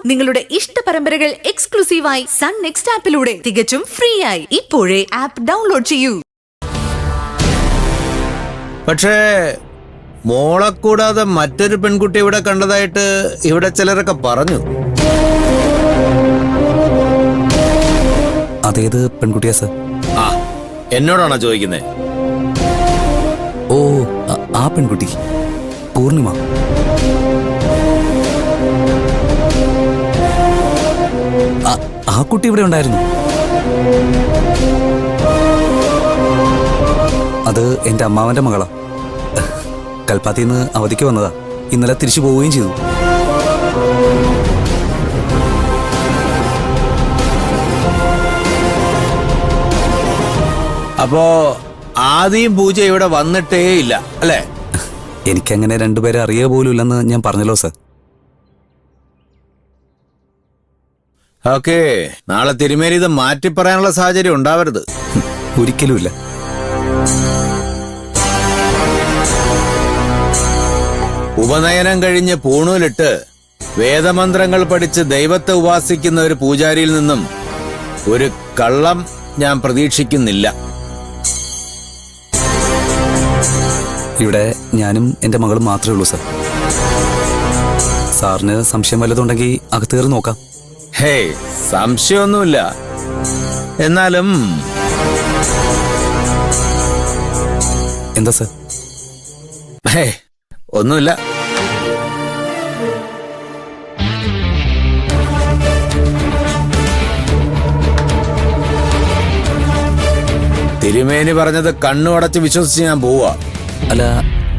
നിങ്ങളുടെ ഇഷ്ട പരമ്പരകൾ എക്സ്ക്ലൂസീവായി സൺ നെക്സ്റ്റ് ആപ്പിലൂടെ തികച്ചും ഫ്രീ ആയി ഇപ്പോഴേ ആപ്പ് ഡൗൺലോഡ് ചെയ്യൂ. പക്ഷേ മോളെ കൂടാതെ മറ്റൊരു പെൺകുട്ടി ഇവിടെ കണ്ടതായിട്ട് ഇവിടെ ചിലരൊക്കെ പറഞ്ഞു. അതേത് പെൺകുട്ടിയാ സർ? ആ, എന്നോടാണോ ചോദിക്കുന്നത്? ഓ, ആ പെൺകുട്ടി പൂർണിമ. ആ കുട്ടി ഇവിടെ ഉണ്ടായിരുന്നു. അത് എന്റെ അമ്മാവന്റെ മകളാ. കൽപ്പാത്തിന്ന് അവധിക്ക് വന്നതാ. ഇന്നലെ തിരിച്ചു പോവുകയും ചെയ്തു. അപ്പോ ആദ്യം പൂജ ഇവിടെ വന്നിട്ടേ ഇല്ല അല്ലേ? എനിക്കങ്ങനെ രണ്ടുപേരെ അറിയുക പോലും ഇല്ലെന്ന് ഞാൻ പറഞ്ഞല്ലോ സർ. ഓക്കേ, നാളെ തിരുമേനി ഇത് മാറ്റി പറയാനുള്ള സാഹചര്യം ഉണ്ടാവരുത്. ഒരിക്കലുമില്ല. ഉപനയനം കഴിഞ്ഞ് പൂണൂലിട്ട് വേദമന്ത്രങ്ങൾ പഠിച്ച് ദൈവത്തെ ഉപാസിക്കുന്ന ഒരു പൂജാരിയിൽ നിന്നും ഒരു കള്ളം ഞാൻ പ്രതീക്ഷിക്കുന്നില്ല. ഇവിടെ ഞാനും എന്റെ മകളും മാത്രമേ ഉള്ളൂ സർ. സാറിന് സംശയം വല്ലതുണ്ടെങ്കിൽ അകത്ത് കയറി നോക്കാം. ഹേയ്, സംശയമൊന്നുമില്ല. എന്നാലും എന്താ സർ? ഒന്നുമില്ല. തിരുമേനി പറഞ്ഞത് കണ്ണുടച്ച് വിശ്വസിച്ച് ഞാൻ പോവാ. അല്ല,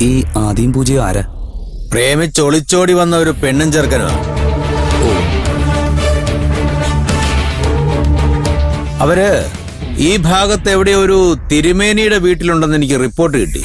ഈ ആദ്യം പൂജ ആരാ? പ്രേമിച്ചൊളിച്ചോടി വന്ന ഒരു പെണ്ണും ചെറുക്കനാ. അവര് ഈ ഭാഗത്ത് എവിടെ ഒരു തിരുമേനിയുടെ വീട്ടിലുണ്ടെന്ന് എനിക്ക് റിപ്പോർട്ട് കിട്ടി.